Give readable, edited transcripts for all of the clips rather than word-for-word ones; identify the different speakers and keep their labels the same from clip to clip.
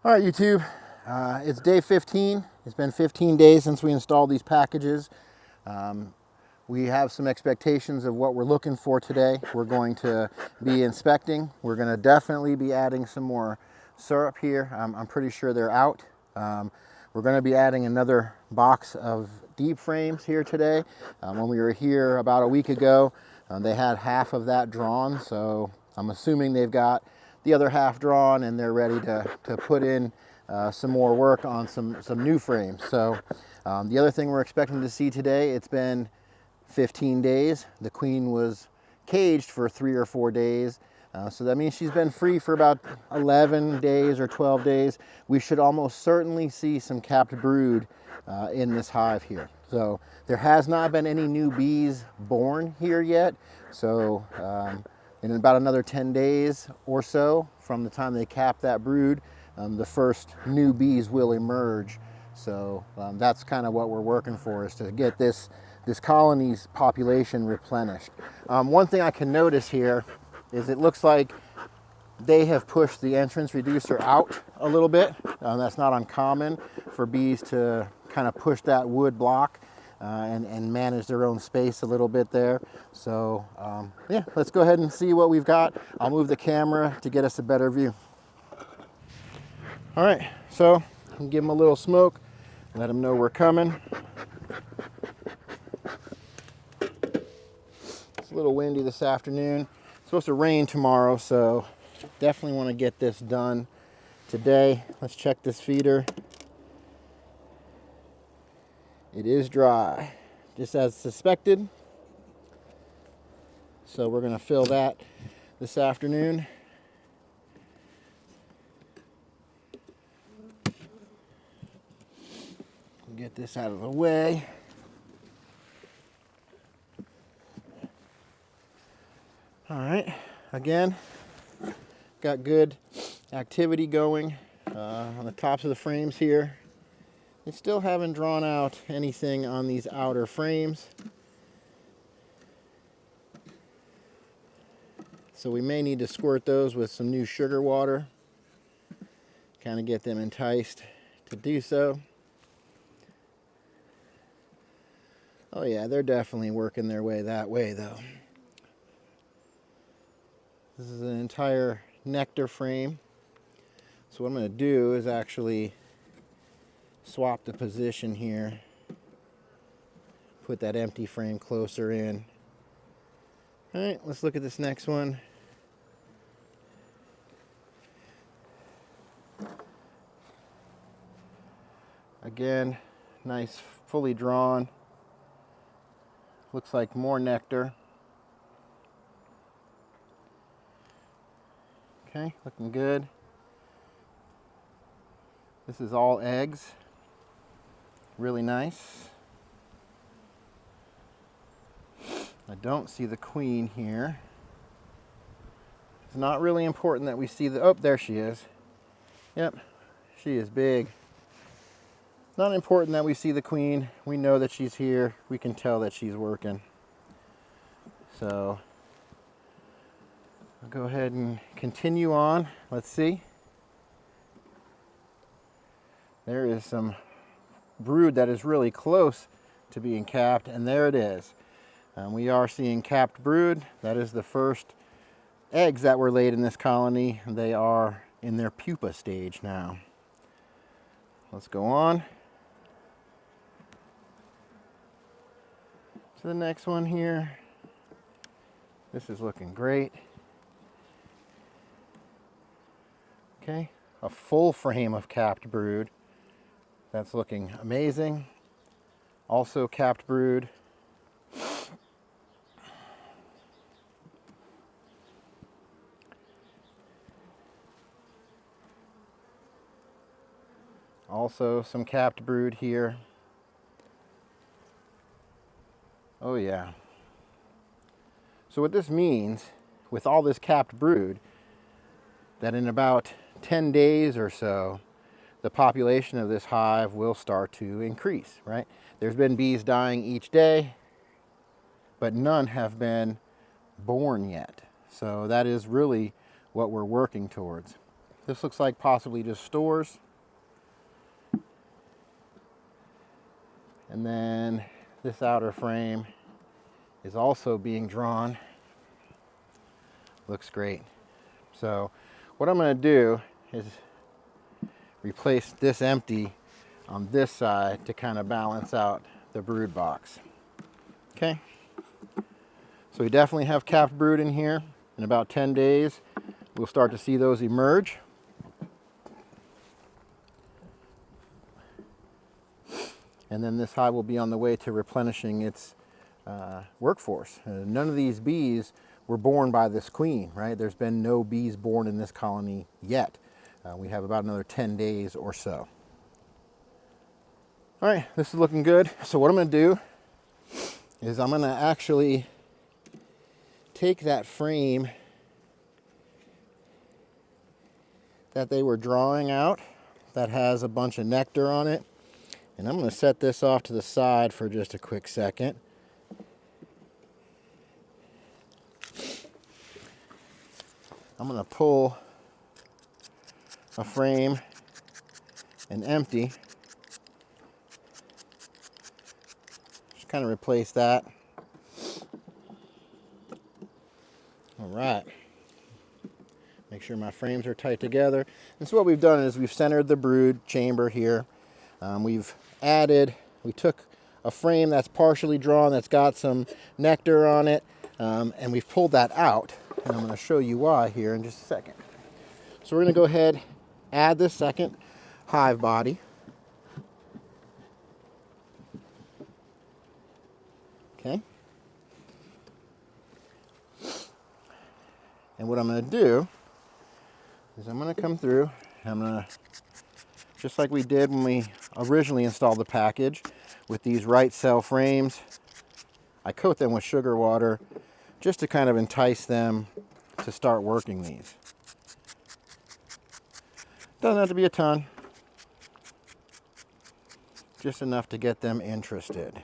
Speaker 1: All right, YouTube, it's day 15. It's been 15 days since we installed these packages. We have some expectations of what we're looking for today. We're going to be inspecting. We're going to definitely be adding some more syrup here. I'm pretty sure they're out. We're going to be adding another box of deep frames here today. When we were here about a week ago, they had half of that drawn, so I'm assuming they've got the other half drawn and they're ready to put in some more work on some new frames. So the other thing we're expecting to see today, it's been 15 days. The queen was caged for 3 or 4 days. So that means she's been free for about 11 days or 12 days. We should almost certainly see some capped brood in this hive here. So there has not been any new bees born here yet. So in about another 10 days or so from the time they cap that brood, the first new bees will emerge. So that's kind of what we're working for, is to get this colony's population replenished. One thing I can notice here is it looks like they have pushed the entrance reducer out a little bit. That's not uncommon for bees to kind of push that wood block and manage their own space a little bit there. So yeah, let's go ahead and see what we've got. I'll move the camera to get us a better view. All right, so give them a little smoke, let them know we're coming. It's a little windy this afternoon. It's supposed to rain tomorrow, so definitely want to get this done today. Let's check this feeder. It is dry, just as suspected. So we're going to fill that this afternoon. Get this out of the way. All right, again, got good activity going on the tops of the frames here. They still haven't drawn out anything on these outer frames. So we may need to squirt those with some new sugar water, kind of get them enticed to do so. Oh yeah, they're definitely working their way that way though. This is an entire nectar frame. So what I'm going to do is actually swap the position here. Put that empty frame closer in. All right, let's look at this next one. Again, nice, fully drawn. Looks like more nectar. Okay, looking good. This is all eggs. Really nice. I don't see the queen here. It's not really important that we see the, oh, there she is. Yep, she is big. Not important that we see the queen. We know that she's here. We can tell that she's working. So I'll go ahead and continue on. Let's see. There is some brood that is really close to being capped, and there it is. We are seeing capped brood. That is the first eggs that were laid in this colony. They are in their pupa stage now. Let's go on to the next one here. This is looking great. Okay, a full frame of capped brood. That's looking amazing. Also capped brood. Also some capped brood here. Oh yeah. So what this means, with all this capped brood, that in about 10 days or so, the population of this hive will start to increase, right? There's been bees dying each day, but none have been born yet. So that is really what we're working towards. This looks like possibly just stores. And then this outer frame is also being drawn. Looks great. So what I'm going to do is replace this empty on this side to kind of balance out the brood box. Okay. So we definitely have capped brood in here. In about 10 days, we'll start to see those emerge. And then this hive will be on the way to replenishing its workforce. None of these bees were born by this queen, right? There's been no bees born in this colony yet. We have about another 10 days or so. All right, this is looking good. So what I'm gonna do is I'm gonna actually take that frame that they were drawing out that has a bunch of nectar on it, and I'm going to set this off to the side for just a quick second. I'm going to pull a frame and empty. Just kind of replace that. All right. Make sure my frames are tight together. And so what we've done is we've centered the brood chamber here. We took a frame that's partially drawn, that's got some nectar on it, and we've pulled that out. And I'm going to show you why here in just a second. So we're going to go ahead, add this second hive body. Okay. And what I'm going to do is I'm going to come through, I'm going to, just like we did when we originally installed the package with these right cell frames, I coat them with sugar water just to kind of entice them to start working these. Doesn't have to be a ton, just enough to get them interested.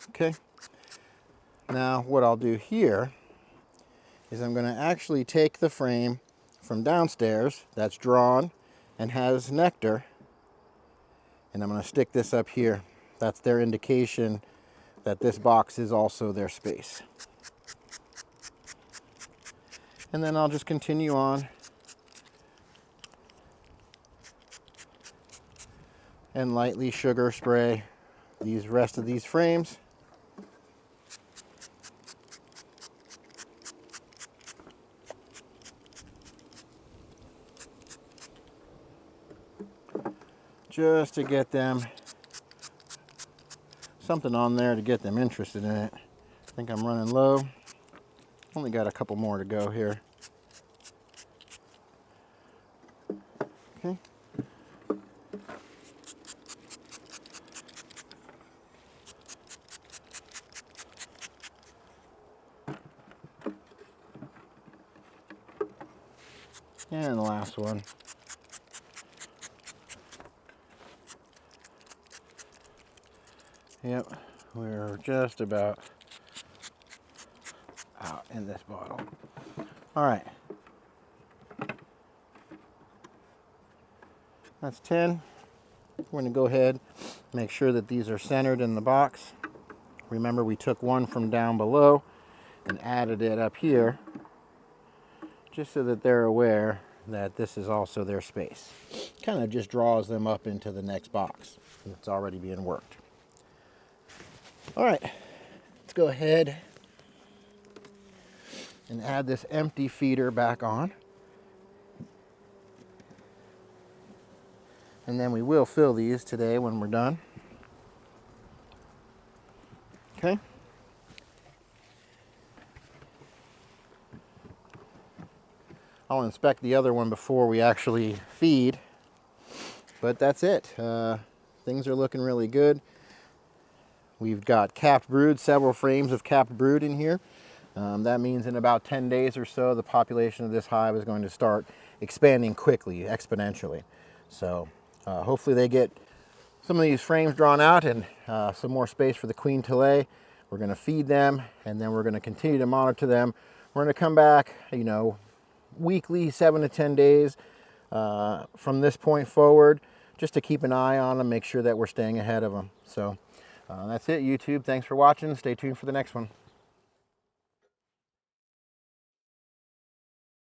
Speaker 1: Okay, now what I'll do here is I'm going to actually take the frame from downstairs that's drawn and has nectar, and I'm going to stick this up here. That's their indication that this box is also their space. And then I'll just continue on and lightly sugar spray these rest of these frames. Just to get them something on there to get them interested in it. I think I'm running low. Only got a couple more to go here. Okay. And the last one. Yep, we're just about out in this bottle. All right. That's 10. We're going to go ahead, make sure that these are centered in the box. Remember, we took one from down below and added it up here, just so that they're aware that this is also their space. Kind of just draws them up into the next box that's already being worked. All right, let's go ahead and add this empty feeder back on. And then we will fill these today when we're done. Okay. I'll inspect the other one before we actually feed, but that's it. Things are looking really good. We've got capped brood, several frames of capped brood in here. That means in about 10 days or so, the population of this hive is going to start expanding quickly, exponentially. So hopefully they get some of these frames drawn out and some more space for the queen to lay. We're going to feed them, and then we're going to continue to monitor them. We're going to come back, weekly, 7 to 10 days from this point forward, just to keep an eye on them, make sure that we're staying ahead of them. So that's it, YouTube. Thanks for watching. Stay tuned for the next one.